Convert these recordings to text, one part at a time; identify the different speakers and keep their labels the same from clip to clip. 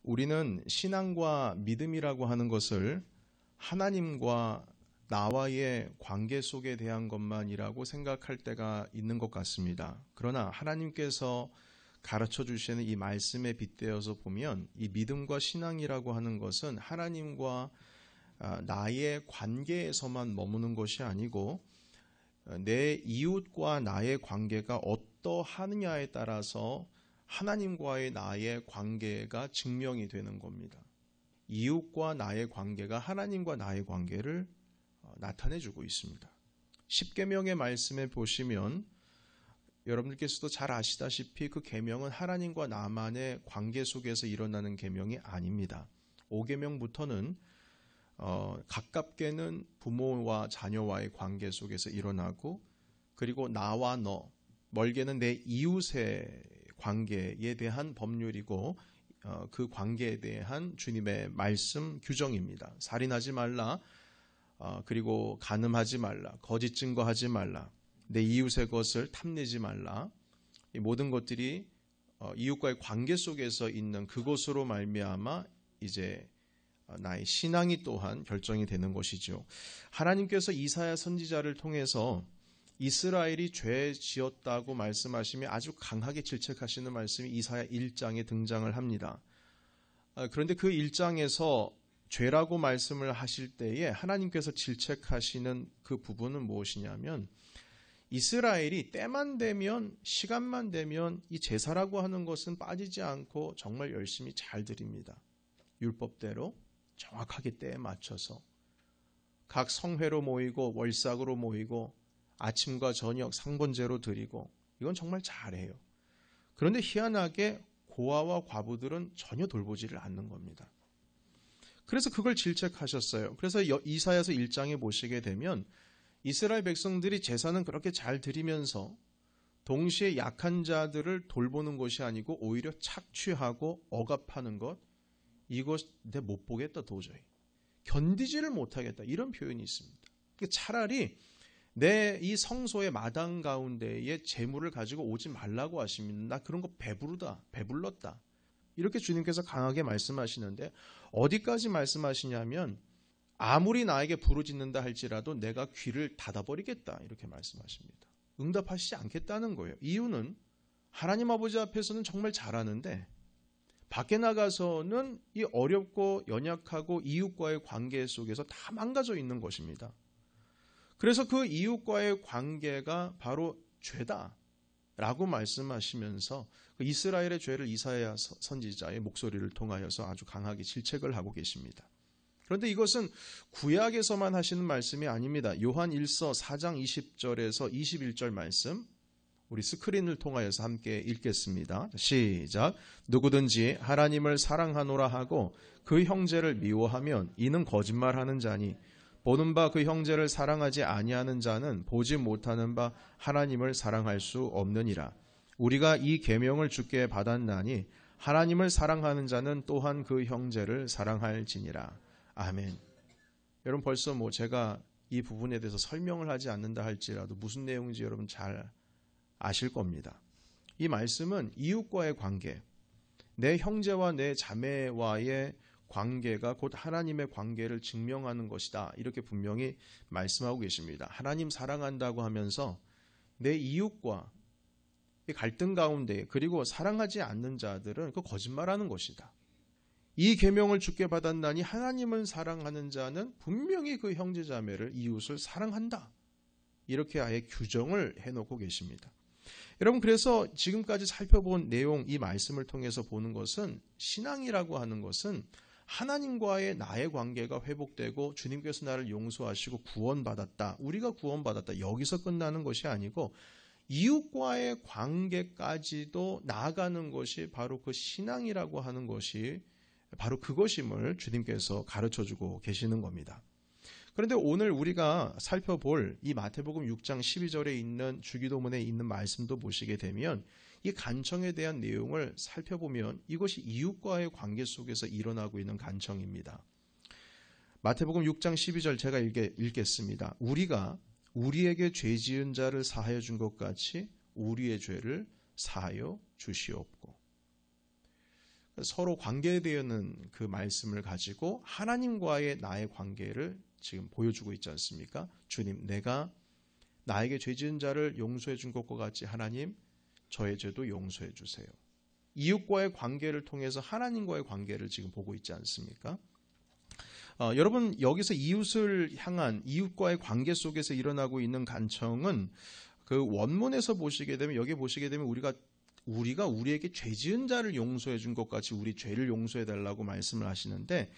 Speaker 1: 우리는 신앙과 믿음이라고 하는 것을 하나님과 나와의 관계 속에 대한 것만이라고 생각할 때가 있는 것 같습니다. 그러나 하나님께서 가르쳐 주시는 이 말씀에 빗대어서 보면 이 믿음과 신앙이라고 하는 것은 하나님과 나의 관계에서만 머무는 것이 아니고 내 이웃과 나의 관계가 어떠하느냐에 따라서 하나님과의 나의 관계가 증명이 되는 겁니다. 이웃과 나의 관계가 하나님과 나의 관계를 나타내주고 있습니다. 십계명의 말씀에 보시면 여러분들께서도 잘 아시다시피 그 계명은 하나님과 나만의 관계 속에서 일어나는 계명이 아닙니다. 5계명부터는 가깝게는 부모와 자녀와의 관계 속에서 일어나고, 그리고 나와 너, 멀게는 내 이웃의 관계에 대한 법률이고, 그 관계에 대한 주님의 말씀 규정입니다. 살인하지 말라, 그리고 간음하지 말라, 거짓 증거하지 말라, 내 이웃의 것을 탐내지 말라. 이 모든 것들이 이웃과의 관계 속에서 있는 그것으로 말미암아 이제 나의 신앙이 또한 결정이 되는 것이죠. 하나님께서 이사야 선지자를 통해서 이스라엘이 죄 지었다고 말씀하시며 아주 강하게 질책하시는 말씀이 이사야 1장에 등장을 합니다. 그런데 그 1장에서 죄라고 말씀을 하실 때에 하나님께서 질책하시는 그 부분은 무엇이냐면, 이스라엘이 때만 되면, 시간만 되면 이 제사라고 하는 것은 빠지지 않고 정말 열심히 잘 드립니다. 율법대로 정확하게 때에 맞춰서 각 성회로 모이고 월삭으로 모이고 아침과 저녁 상번제로 드리고, 이건 정말 잘해요. 그런데 희한하게 고아와 과부들은 전혀 돌보지를 않는 겁니다. 그래서 그걸 질책하셨어요. 그래서 이사야서 1장에 보시게 되면 이스라엘 백성들이 제사는 그렇게 잘 드리면서 동시에 약한 자들을 돌보는 것이 아니고 오히려 착취하고 억압하는 것, 이것 내 못 보겠다, 도저히 견디지를 못하겠다, 이런 표현이 있습니다. 차라리 내 이 성소의 마당 가운데에 재물을 가지고 오지 말라고 하시면 나 그런 거 배불렀다, 이렇게 주님께서 강하게 말씀하시는데, 어디까지 말씀하시냐면 아무리 나에게 부르짖는다 할지라도 내가 귀를 닫아버리겠다, 이렇게 말씀하십니다. 응답하시지 않겠다는 거예요. 이유는 하나님 아버지 앞에서는 정말 잘하는데 밖에 나가서는 이 어렵고 연약하고 이웃과의 관계 속에서 다 망가져 있는 것입니다. 그래서 그 이웃과의 관계가 바로 죄다 라고 말씀하시면서 이스라엘의 죄를 이사야 선지자의 목소리를 통하여서 아주 강하게 질책을 하고 계십니다. 그런데 이것은 구약에서만 하시는 말씀이 아닙니다. 요한 1서 4장 20절에서 21절 말씀, 우리 스크린을 통하여서 함께 읽겠습니다. 시작. 누구든지 하나님을 사랑하노라 하고 그 형제를 미워하면 이는 거짓말하는 자니, 보는 바 그 형제를 사랑하지 아니하는 자는 보지 못하는 바 하나님을 사랑할 수 없느니라. 우리가 이 계명을 주께 받았나니 하나님을 사랑하는 자는 또한 그 형제를 사랑할지니라. 아멘. 여러분, 벌써 제가 이 부분에 대해서 설명을 하지 않는다 할지라도 무슨 내용인지 여러분 잘 아실 겁니다. 이 말씀은 이웃과의 관계, 내 형제와 내 자매와의 관계가 곧 하나님의 관계를 증명하는 것이다, 이렇게 분명히 말씀하고 계십니다. 하나님 사랑한다고 하면서 내 이웃과 갈등 가운데, 그리고 사랑하지 않는 자들은 그 거짓말하는 것이다. 이 계명을 주께 받았나니 하나님을 사랑하는 자는 분명히 그 형제 자매를, 이웃을 사랑한다, 이렇게 아예 규정을 해놓고 계십니다. 여러분, 그래서 지금까지 살펴본 내용, 이 말씀을 통해서 보는 것은, 신앙이라고 하는 것은 하나님과의 나의 관계가 회복되고 주님께서 나를 용서하시고 구원받았다, 우리가 구원받았다, 여기서 끝나는 것이 아니고 이웃과의 관계까지도 나아가는 것이 바로 그 신앙이라고 하는 것이 바로 그것임을 주님께서 가르쳐주고 계시는 겁니다. 그런데 오늘 우리가 살펴볼 이 마태복음 6장 12절에 있는 주기도문에 있는 말씀도 보시게 되면 이 간청에 대한 내용을 살펴보면 이것이 이웃과의 관계 속에서 일어나고 있는 간청입니다. 마태복음 6장 12절 제가 읽겠습니다. 우리가 우리에게 죄 지은 자를 사하여 준 것 같이 우리의 죄를 사하여 주시옵고. 서로 관계에 대한 그 말씀을 가지고 하나님과의 나의 관계를 지금 보여주고 있지 않습니까? 주님, 내가 나에게 죄 지은 자를 용서해 준 것과 같이 하나님, 저의 죄도 용서해 주세요. 이웃과의 관계를 통해서 하나님과의 관계를 지금 보고 있지 않습니까? 여러분, 여기서 이웃을 향한 이웃과의 관계 속에서 일어나고 있는 간청은 그 원문에서 보시게 되면, 여기 보시게 되면 우리가 우리에게 죄 지은 자를 용서해 준 것 같이 우리 죄를 용서해 달라고 말씀을 하시는데,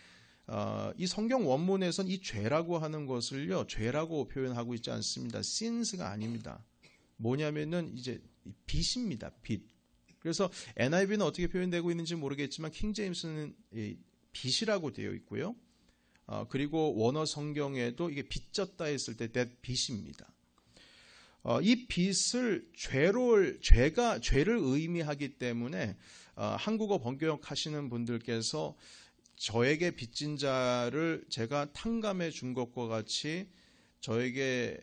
Speaker 1: 이 성경 원문에선 이 죄라고 하는 것을요, 죄라고 표현하고 있지 않습니다. sins가 아닙니다. 뭐냐면은 이제 빚입니다. 빚. 그래서 NIV는 어떻게 표현되고 있는지 모르겠지만 킹제임스는 빚이라고 되어 있고요. 그리고 원어 성경에도 이게 빚졌다 했을 때 that 빚입니다. 이 빚을 죄를 의미하기 때문에 한국어 번역하시는 분들께서 저에게 빚진 자를 제가 탕감해 준 것과 같이 저에게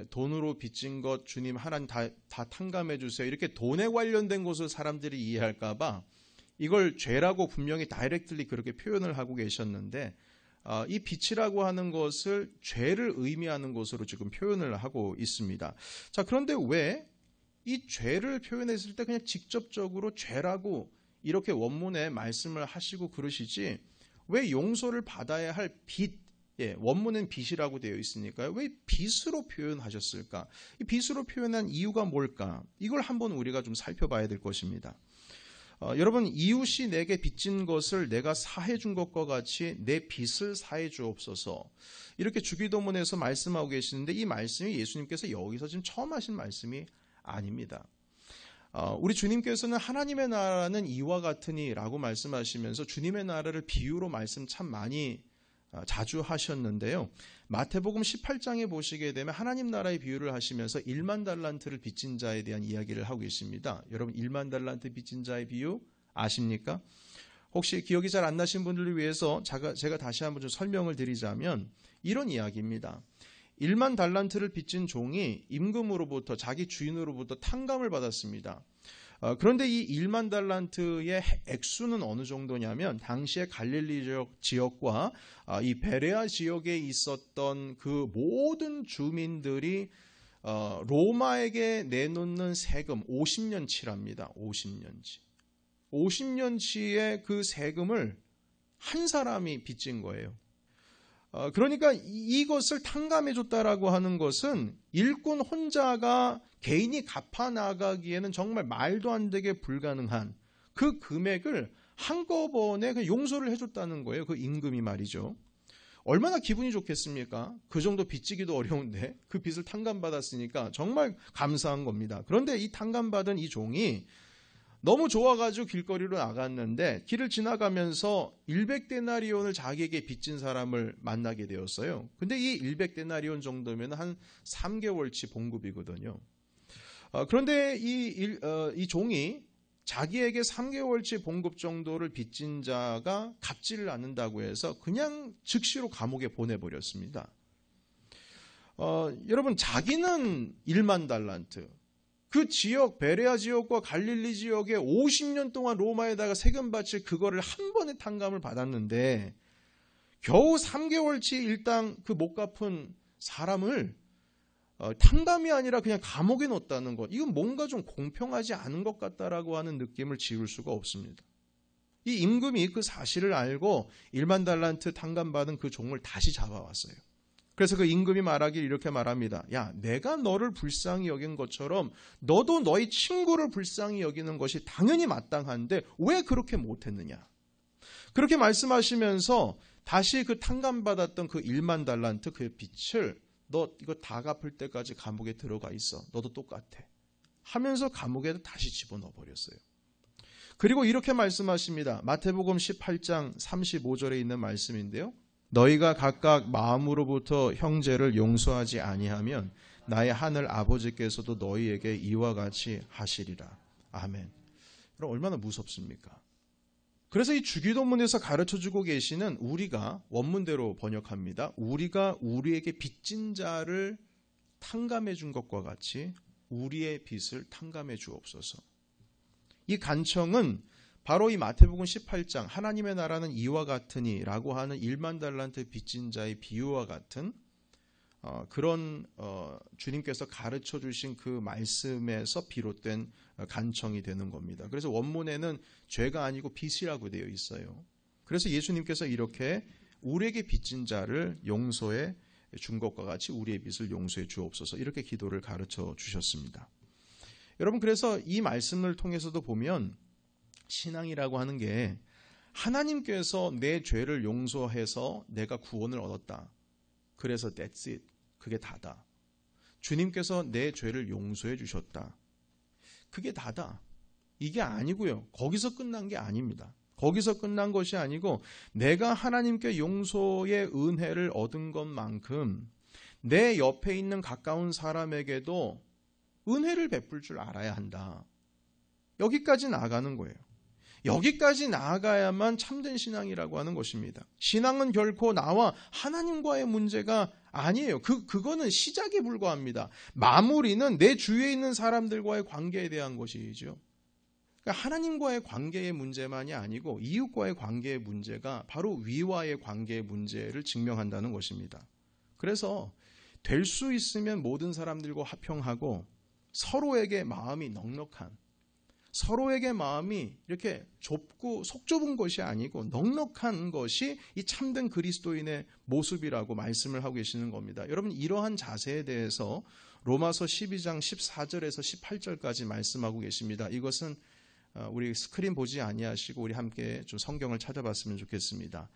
Speaker 1: 돈으로 빚진 것 주님 하나님 다 탕감해 주세요. 이렇게 돈에 관련된 것을 사람들이 이해할까 봐 이걸 죄라고 분명히 다이렉트리 그렇게 표현을 하고 계셨는데, 이 빚이라고 하는 것을 죄를 의미하는 것으로 지금 표현을 하고 있습니다. 자, 그런데 왜 이 죄를 표현했을 때 그냥 직접적으로 죄라고 이렇게 원문에 말씀을 하시고 그러시지, 왜 용서를 받아야 할 빚, 원문은 빚이라고 되어 있으니까요. 왜 빚으로 표현하셨을까? 이 빚으로 표현한 이유가 뭘까? 이걸 한번 우리가 좀 살펴봐야 될 것입니다. 여러분, 이웃이 내게 빚진 것을 내가 사해 준 것과 같이 내 빚을 사해 주옵소서. 이렇게 주기도문에서 말씀하고 계시는데, 이 말씀이 예수님께서 여기서 지금 처음 하신 말씀이 아닙니다. 우리 주님께서는 하나님의 나라는 이와 같으니라고 말씀하시면서 주님의 나라를 비유로 말씀 참 많이 자주 하셨는데요. 마태복음 18장에 보시게 되면 하나님 나라의 비유를 하시면서 1만 달란트를 빚진 자에 대한 이야기를 하고 계십니다. 여러분, 1만 달란트 빚진 자의 비유 아십니까? 혹시 기억이 잘 안 나신 분들을 위해서 제가 다시 한번 좀 설명을 드리자면 이런 이야기입니다. 1만 달란트를 빚진 종이 임금으로부터, 자기 주인으로부터 탕감을 받았습니다. 그런데 이 1만 달란트의 액수는 어느 정도냐면, 당시에 갈릴리 지역과 이 베레아 지역에 있었던 그 모든 주민들이 로마에게 내놓는 세금 50년치랍니다. 50년치. 50년치의 그 세금을 한 사람이 빚진 거예요. 그러니까 이것을 탕감해줬다라고 하는 것은 일꾼 혼자가 개인이 갚아나가기에는 정말 말도 안 되게 불가능한 그 금액을 한꺼번에 용서를 해줬다는 거예요. 그 임금이 말이죠. 얼마나 기분이 좋겠습니까? 그 정도 빚지기도 어려운데 그 빚을 탕감받았으니까 정말 감사한 겁니다. 그런데 이 탕감받은 이 종이 너무 좋아가지고 길거리로 나갔는데 길을 지나가면서 100데나리온을 자기에게 빚진 사람을 만나게 되었어요. 근데 이 100데나리온 정도면 한 3개월치 봉급이거든요. 그런데 이 종이 자기에게 3개월치 봉급 정도를 빚진 자가 갚지를 않는다고 해서 그냥 즉시로 감옥에 보내버렸습니다. 여러분, 자기는 1만 달란트, 그 지역, 베레아 지역과 갈릴리 지역에 50년 동안 로마에다가 세금 바칠 그거를 한 번에 탕감을 받았는데 겨우 3개월치 일당 그 못 갚은 사람을 탕감이 아니라 그냥 감옥에 넣었다는 것, 이건 뭔가 좀 공평하지 않은 것 같다라고 하는 느낌을 지울 수가 없습니다. 이 임금이 그 사실을 알고 1만 달란트 탕감받은 그 종을 다시 잡아왔어요. 그래서 그 임금이 말하길 이렇게 말합니다. 야, 내가 너를 불쌍히 여긴 것처럼 너도 너희 친구를 불쌍히 여기는 것이 당연히 마땅한데 왜 그렇게 못했느냐. 그렇게 말씀하시면서 다시 그 탕감받았던 그 1만 달란트 그 빚을 너 이거 다 갚을 때까지 감옥에 들어가 있어. 너도 똑같아. 하면서 감옥에 다시 집어넣어 버렸어요. 그리고 이렇게 말씀하십니다. 마태복음 18장 35절에 있는 말씀인데요. 너희가 각각 마음으로부터 형제를 용서하지 아니하면 나의 하늘 아버지께서도 너희에게 이와 같이 하시리라. 아멘. 그럼 얼마나 무섭습니까? 그래서 이 주기도문에서 가르쳐주고 계시는, 우리가 원문대로 번역합니다. 우리가 우리에게 빚진 자를 탕감해 준 것과 같이 우리의 빚을 탕감해 주옵소서. 이 간청은 바로 이 마태복음 18장 하나님의 나라는 이와 같으니라고 하는 1만 달란트 빚진 자의 비유와 같은 그런 주님께서 가르쳐 주신 그 말씀에서 비롯된 간청이 되는 겁니다. 그래서 원문에는 죄가 아니고 빚이라고 되어 있어요. 그래서 예수님께서 이렇게 우리에게 빚진 자를 용서해 준 것과 같이 우리의 빚을 용서해 주옵소서 이렇게 기도를 가르쳐 주셨습니다. 여러분, 그래서 이 말씀을 통해서도 보면 신앙이라고 하는 게 하나님께서 내 죄를 용서해서 내가 구원을 얻었다. 그래서 that's it. 그게 다다. 주님께서 내 죄를 용서해 주셨다. 그게 다다. 이게 아니고요. 거기서 끝난 게 아닙니다. 거기서 끝난 것이 아니고 내가 하나님께 용서의 은혜를 얻은 것만큼 내 옆에 있는 가까운 사람에게도 은혜를 베풀 줄 알아야 한다. 여기까지 나아가는 거예요. 여기까지 나아가야만 참된 신앙이라고 하는 것입니다. 신앙은 결코 나와 하나님과의 문제가 아니에요. 그거는 시작에 불과합니다. 마무리는 내 주위에 있는 사람들과의 관계에 대한 것이죠. 그러니까 하나님과의 관계의 문제만이 아니고 이웃과의 관계의 문제가 바로 위와의 관계의 문제를 증명한다는 것입니다. 그래서 될 수 있으면 모든 사람들과 화평하고 서로에게 마음이 넉넉한, 서로에게 마음이 이렇게 좁고 속 좁은 것이 아니고 넉넉한 것이 이 참된 그리스도인의 모습이라고 말씀을 하고 계시는 겁니다. 여러분, 이러한 자세에 대해서 로마서 12장 14절에서 18절까지 말씀하고 계십니다. 이것은 우리 스크린 보지 아니하시고 우리 함께 좀 성경을 찾아봤으면 좋겠습니다.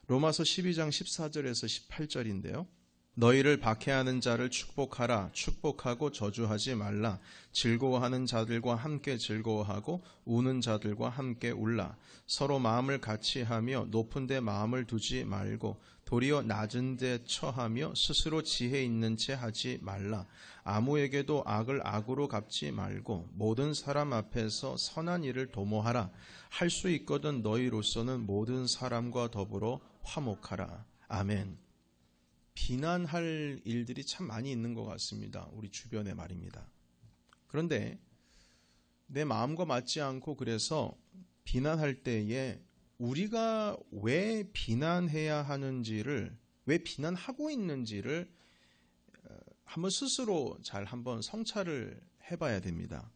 Speaker 1: 로마서 12장 14절에서 18절인데요. 너희를 박해하는 자를 축복하라. 축복하고 저주하지 말라. 즐거워하는 자들과 함께 즐거워하고 우는 자들과 함께 울라. 서로 마음을 같이 하며 높은 데 마음을 두지 말고 도리어 낮은 데 처하며 스스로 지혜 있는 채 하지 말라. 아무에게도 악을 악으로 갚지 말고 모든 사람 앞에서 선한 일을 도모하라. 할 수 있거든 너희로서는 모든 사람과 더불어 화목하라. 아멘. 비난할 일들이 참 많이 있는 것 같습니다. 우리 주변에 말입니다. 그런데 내 마음과 맞지 않고 그래서 비난할 때에 우리가 왜 비난해야 하는지를, 왜 비난하고 있는지를 한번 스스로 잘 한번 성찰을 해봐야 됩니다.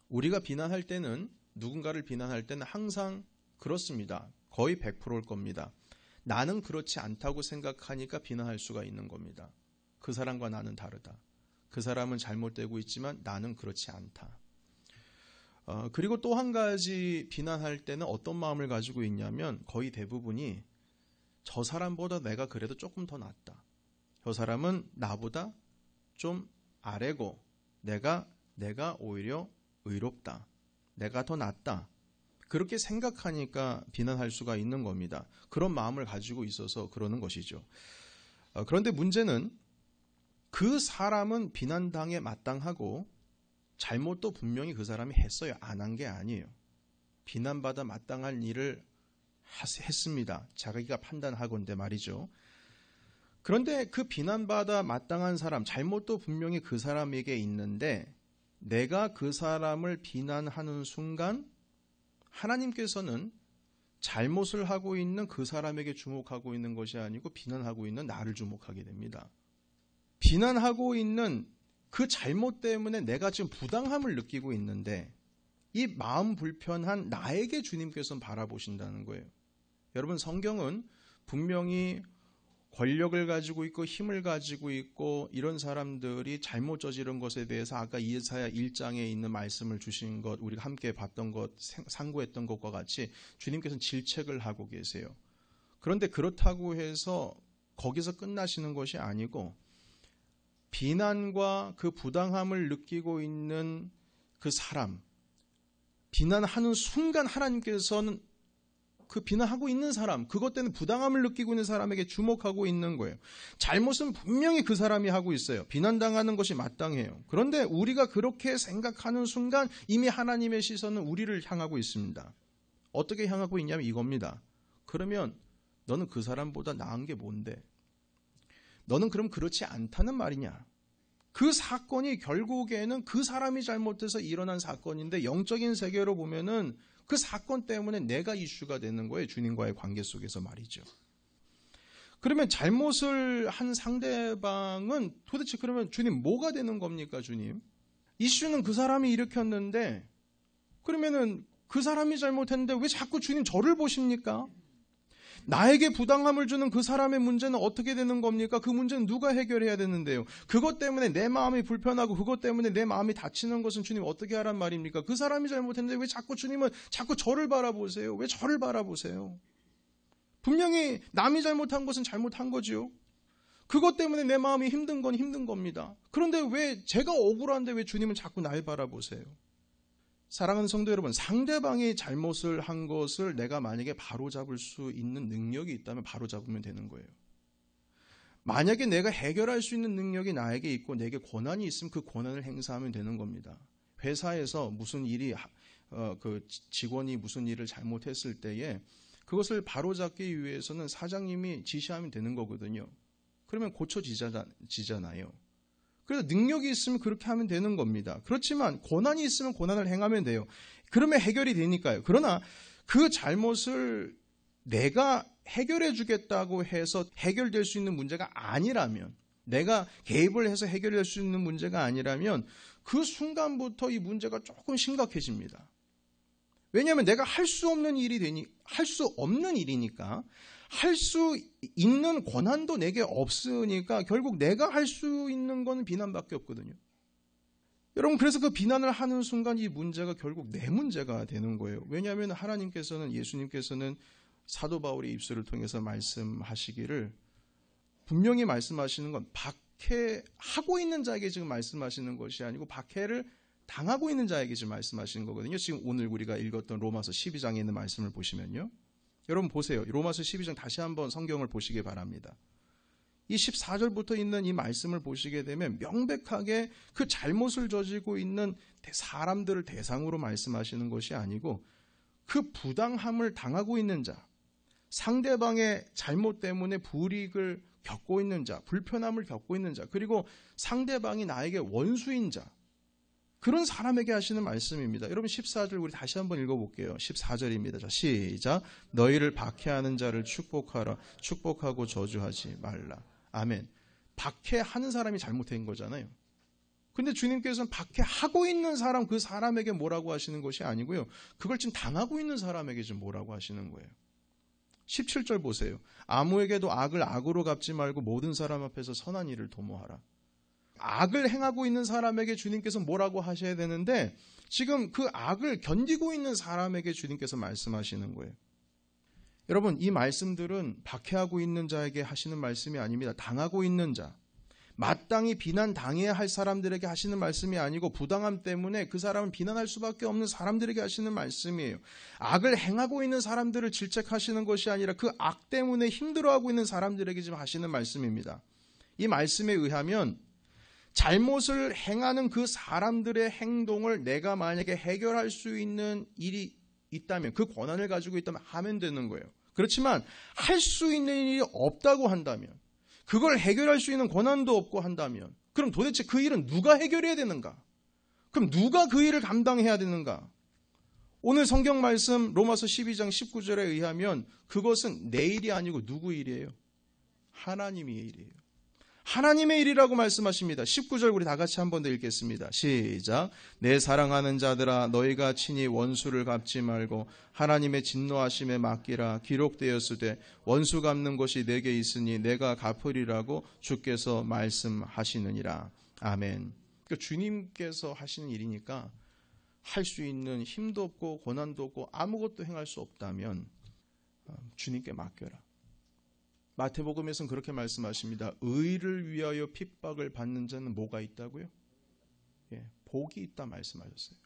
Speaker 1: 우리가 비난할 때는, 누군가를 비난할 때는 항상 그렇습니다. 거의 100%일 겁니다. 나는 그렇지 않다고 생각하니까 비난할 수가 있는 겁니다. 그 사람과 나는 다르다. 그 사람은 잘못되고 있지만 나는 그렇지 않다. 그리고 또 한 가지 비난할 때는 어떤 마음을 가지고 있냐면 거의 대부분이 저 사람보다 내가 그래도 조금 더 낫다. 저 사람은 나보다 좀 아래고 내가 오히려 의롭다. 내가 더 낫다. 그렇게 생각하니까 비난할 수가 있는 겁니다. 그런 마음을 가지고 있어서 그러는 것이죠. 그런데 문제는 그 사람은 비난당에 마땅하고 잘못도 분명히 그 사람이 했어요. 안 한 게 아니에요. 비난받아 마땅한 일을 했습니다. 자기가 판단하건대 말이죠. 그런데 그 비난받아 마땅한 사람, 잘못도 분명히 그 사람에게 있는데 내가 그 사람을 비난하는 순간 하나님께서는 잘못을 하고 있는 그 사람에게 주목하고 있는 것이 아니고 비난하고 있는 나를 주목하게 됩니다. 비난하고 있는 그 잘못 때문에 내가 지금 부당함을 느끼고 있는데 이 마음 불편한 나에게 주님께서는 바라보신다는 거예요. 여러분, 성경은 분명히 권력을 가지고 있고 힘을 가지고 있고 이런 사람들이 잘못 저지른 것에 대해서 아까 이사야 1장에 있는 말씀을 주신 것, 우리가 함께 봤던 것, 상고했던 것과 같이 주님께서는 질책을 하고 계세요. 그런데 그렇다고 해서 거기서 끝나시는 것이 아니고 비난과 그 부당함을 느끼고 있는 그 사람, 비난하는 순간 하나님께서는 그 비난하고 있는 사람, 그것 때문에 부당함을 느끼고 있는 사람에게 주목하고 있는 거예요. 잘못은 분명히 그 사람이 하고 있어요. 비난당하는 것이 마땅해요. 그런데 우리가 그렇게 생각하는 순간 이미 하나님의 시선은 우리를 향하고 있습니다. 어떻게 향하고 있냐면 이겁니다. 그러면 너는 그 사람보다 나은 게 뭔데? 너는 그럼 그렇지 않다는 말이냐? 그 사건이 결국에는 그 사람이 잘못해서 일어난 사건인데 영적인 세계로 보면은 그 사건 때문에 내가 이슈가 되는 거예요. 주님과의 관계 속에서 말이죠. 그러면 잘못을 한 상대방은 도대체 그러면 주님 뭐가 되는 겁니까, 주님? 이슈는 그 사람이 일으켰는데 그러면은 그 사람이 잘못했는데 왜 자꾸 주님 저를 보십니까? 나에게 부당함을 주는 그 사람의 문제는 어떻게 되는 겁니까? 그 문제는 누가 해결해야 되는데요? 그것 때문에 내 마음이 불편하고 그것 때문에 내 마음이 다치는 것은 주님 어떻게 하란 말입니까? 그 사람이 잘못했는데 왜 자꾸 주님은 자꾸 저를 바라보세요? 왜 저를 바라보세요? 분명히 남이 잘못한 것은 잘못한 거지요. 그것 때문에 내 마음이 힘든 건 힘든 겁니다. 그런데 왜 제가 억울한데 왜 주님은 자꾸 날 바라보세요? 사랑하는 성도 여러분, 상대방이 잘못을 한 것을 내가 만약에 바로잡을 수 있는 능력이 있다면 바로잡으면 되는 거예요. 만약에 내가 해결할 수 있는 능력이 나에게 있고 내게 권한이 있으면 그 권한을 행사하면 되는 겁니다. 회사에서 무슨 일이 그 직원이 무슨 일을 잘못했을 때에 그것을 바로잡기 위해서는 사장님이 지시하면 되는 거거든요. 그러면 고쳐지잖아요. 그래서 능력이 있으면 그렇게 하면 되는 겁니다. 그렇지만 권한이 있으면 권한을 행하면 돼요. 그러면 해결이 되니까요. 그러나 그 잘못을 내가 해결해 주겠다고 해서 해결될 수 있는 문제가 아니라면, 내가 개입을 해서 해결될 수 있는 문제가 아니라면 그 순간부터 이 문제가 조금 심각해집니다. 왜냐하면 내가 할 수 없는 일이니까, 할 수 있는 권한도 내게 없으니까 결국 내가 할 수 있는 건 비난밖에 없거든요. 여러분, 그래서 그 비난을 하는 순간 이 문제가 결국 내 문제가 되는 거예요. 왜냐하면 하나님께서는, 예수님께서는 사도 바울의 입술을 통해서 말씀하시기를, 분명히 말씀하시는 건 박해하고 있는 자에게 지금 말씀하시는 것이 아니고 박해를 당하고 있는 자에게 지금 말씀하시는 거거든요. 지금 오늘 우리가 읽었던 로마서 12장에 있는 말씀을 보시면요. 여러분 보세요. 로마서 12장 다시 한번 성경을 보시기 바랍니다. 이 14절부터 있는 이 말씀을 보시게 되면 명백하게 그 잘못을 저지르고 있는 사람들을 대상으로 말씀하시는 것이 아니고 그 부당함을 당하고 있는 자, 상대방의 잘못 때문에 불이익을 겪고 있는 자, 불편함을 겪고 있는 자, 그리고 상대방이 나에게 원수인 자, 그런 사람에게 하시는 말씀입니다. 여러분 14절 우리 다시 한번 읽어볼게요. 14절입니다. 자, 시작. 너희를 박해하는 자를 축복하라. 축복하고 저주하지 말라. 아멘. 박해하는 사람이 잘못된 거잖아요. 근데 주님께서는 박해하고 있는 사람, 그 사람에게 뭐라고 하시는 것이 아니고요. 그걸 지금 당하고 있는 사람에게 지금 뭐라고 하시는 거예요. 17절 보세요. 아무에게도 악을 악으로 갚지 말고 모든 사람 앞에서 선한 일을 도모하라. 악을 행하고 있는 사람에게 주님께서 뭐라고 하셔야 되는데 지금 그 악을 견디고 있는 사람에게 주님께서 말씀하시는 거예요. 여러분, 이 말씀들은 박해하고 있는 자에게 하시는 말씀이 아닙니다. 당하고 있는 자, 마땅히 비난당해야 할 사람들에게 하시는 말씀이 아니고 부당함 때문에 그 사람을 비난할 수밖에 없는 사람들에게 하시는 말씀이에요. 악을 행하고 있는 사람들을 질책하시는 것이 아니라 그 악 때문에 힘들어하고 있는 사람들에게 지금 하시는 말씀입니다. 이 말씀에 의하면 잘못을 행하는 그 사람들의 행동을 내가 만약에 해결할 수 있는 일이 있다면, 그 권한을 가지고 있다면 하면 되는 거예요. 그렇지만 할 수 있는 일이 없다고 한다면, 그걸 해결할 수 있는 권한도 없고 한다면, 그럼 도대체 그 일은 누가 해결해야 되는가? 그럼 누가 그 일을 감당해야 되는가? 오늘 성경 말씀 로마서 12장 19절에 의하면 그것은 내 일이 아니고 누구 일이에요? 하나님의 일이에요. 하나님의 일이라고 말씀하십니다. 19절 우리 다 같이 한 번 더 읽겠습니다. 시작. 내 사랑하는 자들아 너희가 친히 원수를 갚지 말고 하나님의 진노하심에 맡기라. 기록되었으되 원수 갚는 것이 내게 있으니 내가 갚으리라고 주께서 말씀하시느니라. 아멘. 그러니까 주님께서 하시는 일이니까 할 수 있는 힘도 없고 권한도 없고 아무것도 행할 수 없다면 주님께 맡겨라. 마태복음에서는 그렇게 말씀하십니다. 의를 위하여 핍박을 받는 자는 뭐가 있다고요? 복이 있다 말씀하셨어요.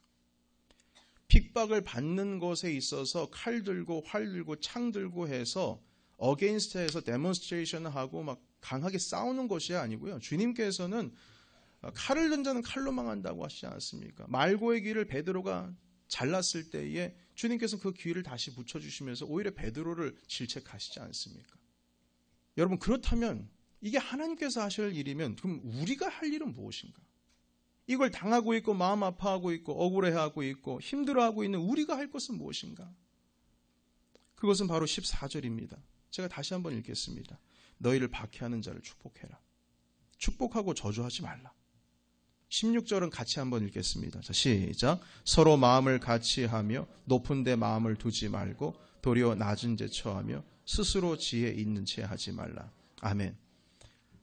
Speaker 1: 핍박을 받는 것에 있어서 칼 들고 활 들고 창 들고 해서 어게인스트해서 데몬스트레이션을 하고 막 강하게 싸우는 것이 아니고요. 주님께서는 칼을 든 자는 칼로 망한다고 하시지 않았습니까? 말고의 귀를 베드로가 잘랐을 때에 주님께서 그 귀를 다시 붙여주시면서 오히려 베드로를 질책하시지 않습니까? 여러분, 그렇다면 이게 하나님께서 하실 일이면 그럼 우리가 할 일은 무엇인가? 이걸 당하고 있고 마음 아파하고 있고 억울해하고 있고 힘들어하고 있는 우리가 할 것은 무엇인가? 그것은 바로 14절입니다. 제가 다시 한번 읽겠습니다. 너희를 박해하는 자를 축복해라. 축복하고 저주하지 말라. 16절은 같이 한번 읽겠습니다. 자, 시작. 서로 마음을 같이 하며 높은 데 마음을 두지 말고 도리어 낮은 데 처하며 스스로 지혜 있는 채 하지 말라. 아멘.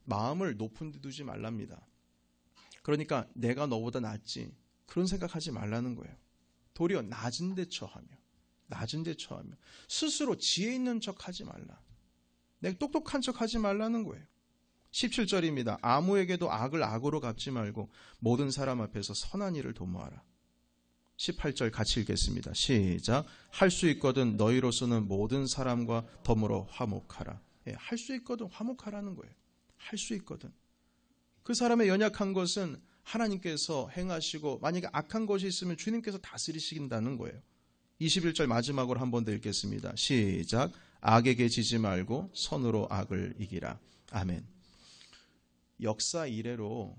Speaker 1: 마음을 높은 데 두지 말랍니다. 그러니까 내가 너보다 낫지 그런 생각하지 말라는 거예요. 도리어 낮은 데 처하며 스스로 지혜 있는 척 하지 말라. 내가 똑똑한 척 하지 말라는 거예요. 17절입니다. 아무에게도 악을 악으로 갚지 말고 모든 사람 앞에서 선한 일을 도모하라. 18절 같이 읽겠습니다. 시작. 할 수 있거든 너희로서는 모든 사람과 더불어 화목하라. 할 수 있거든 화목하라는 거예요. 할 수 있거든. 그 사람의 연약한 것은 하나님께서 행하시고 만약에 악한 것이 있으면 주님께서 다스리신다는 거예요. 21절 마지막으로 한 번 더 읽겠습니다. 시작. 악에게 지지 말고 선으로 악을 이기라. 아멘. 역사 이래로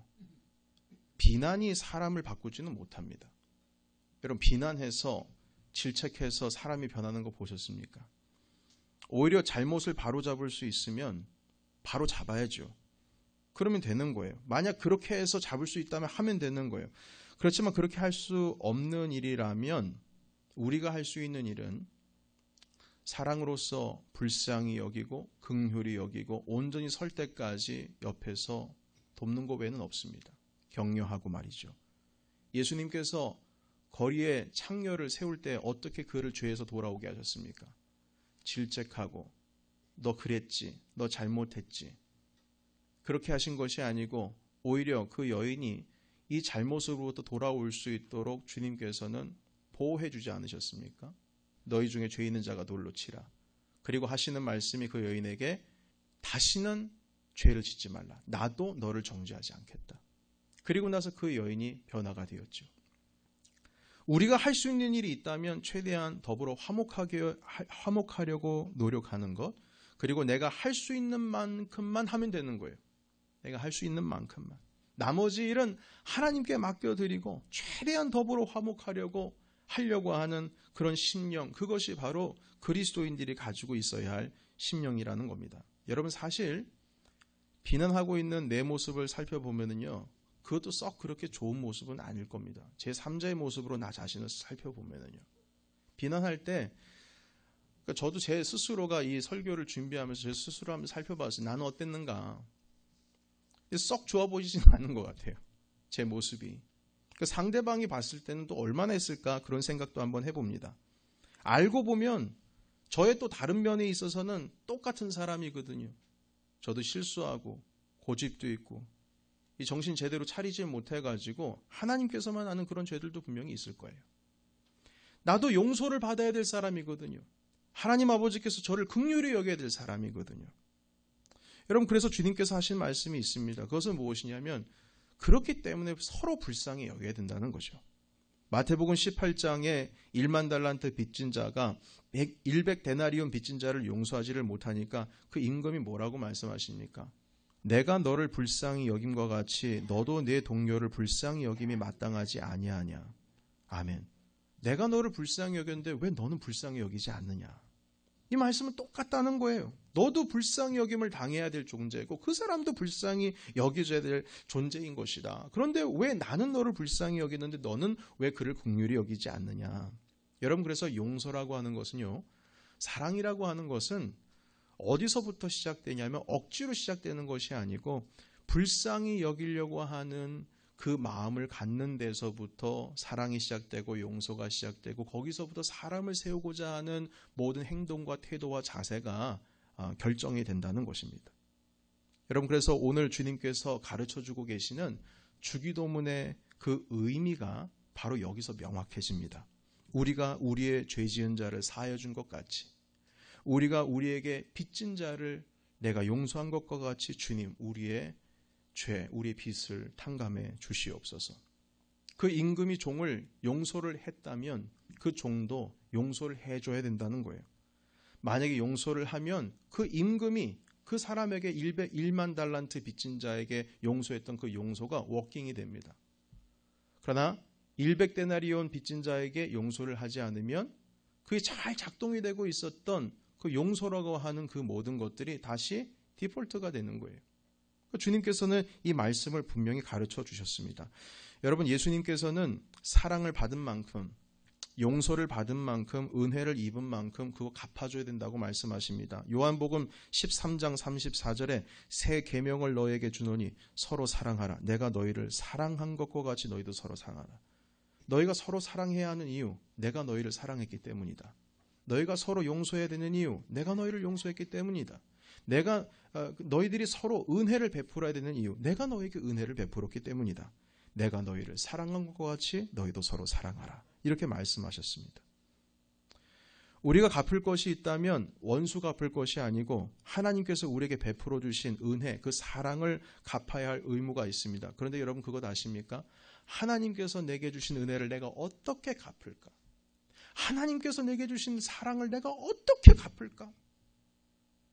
Speaker 1: 비난이 사람을 바꾸지는 못합니다. 여러분 비난해서 질책해서 사람이 변하는 거 보셨습니까? 오히려 잘못을 바로잡을 수 있으면 바로 잡아야죠. 그러면 되는 거예요. 만약 그렇게 해서 잡을 수 있다면 하면 되는 거예요. 그렇지만 그렇게 할 수 없는 일이라면 우리가 할 수 있는 일은 사랑으로서 불쌍히 여기고 긍휼히 여기고 온전히 설 때까지 옆에서 돕는 것 외에는 없습니다. 격려하고 말이죠. 예수님께서 거리에 창녀를 세울 때 어떻게 그를 죄에서 돌아오게 하셨습니까? 질책하고 너 그랬지, 너 잘못했지. 그렇게 하신 것이 아니고 오히려 그 여인이 이 잘못으로부터 돌아올 수 있도록 주님께서는 보호해 주지 않으셨습니까? 너희 중에 죄 있는 자가 돌로 치라. 그리고 하시는 말씀이 그 여인에게 다시는 죄를 짓지 말라. 나도 너를 정죄하지 않겠다. 그리고 나서 그 여인이 변화가 되었죠. 우리가 할 수 있는 일이 있다면 최대한 더불어 화목하려고 노력하는 것, 그리고 내가 할 수 있는 만큼만 하면 되는 거예요. 내가 할 수 있는 만큼만. 나머지 일은 하나님께 맡겨드리고 최대한 더불어 화목하려고 하는 그런 심령, 그것이 바로 그리스도인들이 가지고 있어야 할 심령이라는 겁니다. 여러분 사실 비난하고 있는 내 모습을 살펴보면은요, 그것도 썩 그렇게 좋은 모습은 아닐 겁니다. 제 3자의 모습으로 나 자신을 살펴보면은요, 비난할 때 그러니까 저도 제 스스로가 이 설교를 준비하면서 제 스스로 한번 살펴봤어요. 나는 어땠는가? 썩 좋아 보이지는 않은 것 같아요. 제 모습이. 그 상대방이 봤을 때는 또 얼마나 했을까 그런 생각도 한번 해봅니다. 알고 보면 저의 또 다른 면에 있어서는 똑같은 사람이거든요. 저도 실수하고 고집도 있고 이 정신 제대로 차리지 못해가지고 하나님께서만 아는 그런 죄들도 분명히 있을 거예요. 나도 용서를 받아야 될 사람이거든요. 하나님 아버지께서 저를 긍휼히 여겨야 될 사람이거든요. 여러분 그래서 주님께서 하신 말씀이 있습니다. 그것은 무엇이냐면 그렇기 때문에 서로 불쌍히 여겨야 된다는 거죠. 마태복음 18장에 1만 달란트 빚진 자가 100데나리온 빚진 자를 용서하지를 못하니까 그 임금이 뭐라고 말씀하십니까? 내가 너를 불쌍히 여김과 같이 너도 내 동료를 불쌍히 여김이 마땅하지 아니하냐. 아멘. 내가 너를 불쌍히 여겼는데 왜 너는 불쌍히 여기지 않느냐. 이 말씀은 똑같다는 거예요. 너도 불쌍히 여김을 당해야 될 존재고 그 사람도 불쌍히 여겨져야 될 존재인 것이다. 그런데 왜 나는 너를 불쌍히 여기는데 너는 왜 그를 긍휼히 여기지 않느냐. 여러분 그래서 용서라고 하는 것은요, 사랑이라고 하는 것은 어디서부터 시작되냐면 억지로 시작되는 것이 아니고 불쌍히 여기려고 하는 그 마음을 갖는 데서부터 사랑이 시작되고 용서가 시작되고 거기서부터 사람을 세우고자 하는 모든 행동과 태도와 자세가 결정이 된다는 것입니다. 여러분 그래서 오늘 주님께서 가르쳐주고 계시는 주기도문의 그 의미가 바로 여기서 명확해집니다. 우리가 우리의 죄 지은 자를 사하여 준 것 같이, 우리가 우리에게 빚진 자를 내가 용서한 것과 같이 주님 우리의 죄, 우리의 빚을 탕감해 주시옵소서. 그 임금이 종을 용서를 했다면 그 종도 용서를 해줘야 된다는 거예요. 만약에 용서를 하면 그 임금이 그 사람에게 1만 달란트 빚진 자에게 용서했던 그 용서가 워킹이 됩니다. 그러나 100데나리온 빚진 자에게 용서를 하지 않으면 그게 잘 작동이 되고 있었던 그 용서라고 하는 그 모든 것들이 다시 디폴트가 되는 거예요. 주님께서는 이 말씀을 분명히 가르쳐 주셨습니다. 여러분, 예수님께서는 사랑을 받은 만큼, 용서를 받은 만큼, 은혜를 입은 만큼 그거 갚아줘야 된다고 말씀하십니다. 요한복음 13장 34절에 새 계명을 너에게 주노니 서로 사랑하라. 내가 너희를 사랑한 것과 같이 너희도 서로 사랑하라. 너희가 서로 사랑해야 하는 이유, 내가 너희를 사랑했기 때문이다. 너희가 서로 용서해야 되는 이유, 내가 너희를 용서했기 때문이다. 너희들이 서로 은혜를 베풀어야 되는 이유, 내가 너희에게 은혜를 베풀었기 때문이다. 내가 너희를 사랑한 것과 같이 너희도 서로 사랑하라. 이렇게 말씀하셨습니다. 우리가 갚을 것이 있다면 원수 갚을 것이 아니고 하나님께서 우리에게 베풀어 주신 은혜, 그 사랑을 갚아야 할 의무가 있습니다. 그런데 여러분 그것 아십니까? 하나님께서 내게 주신 은혜를 내가 어떻게 갚을까? 하나님께서 내게 주신 사랑을 내가 어떻게 갚을까?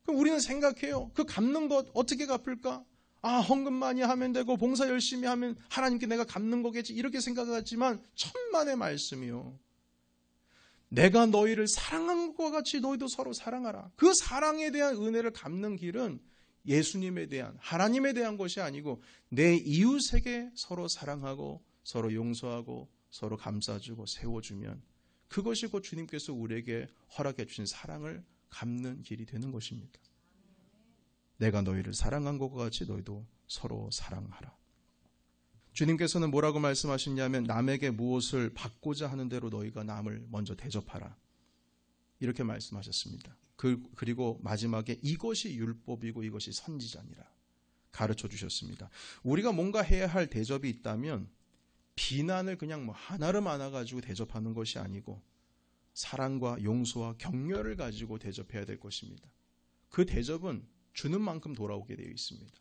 Speaker 1: 그럼 우리는 생각해요. 그 갚는 것 어떻게 갚을까? 헌금 많이 하면 되고 봉사 열심히 하면 하나님께 내가 갚는 거겠지, 이렇게 생각하지만 천만의 말씀이요. 내가 너희를 사랑한 것과 같이 너희도 서로 사랑하라. 그 사랑에 대한 은혜를 갚는 길은 예수님에 대한, 하나님에 대한 것이 아니고 내 이웃에게 서로 사랑하고 서로 용서하고 서로 감싸주고 세워주면 그것이 곧 주님께서 우리에게 허락해 주신 사랑을 갚는 길이 되는 것입니다. 내가 너희를 사랑한 것과 같이 너희도 서로 사랑하라. 주님께서는 뭐라고 말씀하셨냐면 남에게 무엇을 받고자 하는 대로 너희가 남을 먼저 대접하라. 이렇게 말씀하셨습니다. 그리고 마지막에 이것이 율법이고 이것이 선지자니라 가르쳐 주셨습니다. 우리가 뭔가 해야 할 대접이 있다면 비난을 그냥 하나를 안아가지고 대접하는 것이 아니고 사랑과 용서와 격려를 가지고 대접해야 될 것입니다. 그 대접은 주는 만큼 돌아오게 되어 있습니다.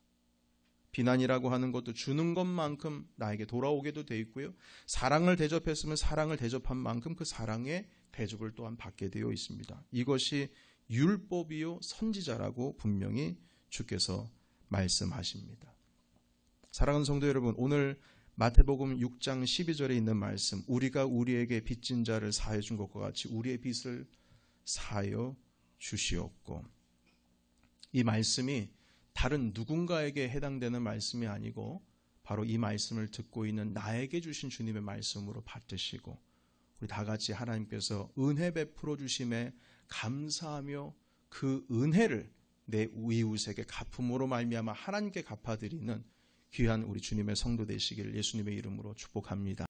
Speaker 1: 비난이라고 하는 것도 주는 것만큼 나에게 돌아오게도 되어 있고요. 사랑을 대접했으면 사랑을 대접한 만큼 그 사랑의 대접을 또한 받게 되어 있습니다. 이것이 율법이요 선지자라고 분명히 주께서 말씀하십니다. 사랑하는 성도 여러분, 오늘 마태복음 6장 12절에 있는 말씀, 우리가 우리에게 빚진 자를 사하여 준 것과 같이 우리의 빚을 사하여 주시옵고, 이 말씀이 다른 누군가에게 해당되는 말씀이 아니고 바로 이 말씀을 듣고 있는 나에게 주신 주님의 말씀으로 받으시고 우리 다 같이 하나님께서 은혜 베풀어 주심에 감사하며 그 은혜를 내 이웃에게 갚음으로 말미암아 하나님께 갚아드리는 귀한 우리 주님의 성도 되시기를 예수님의 이름으로 축복합니다.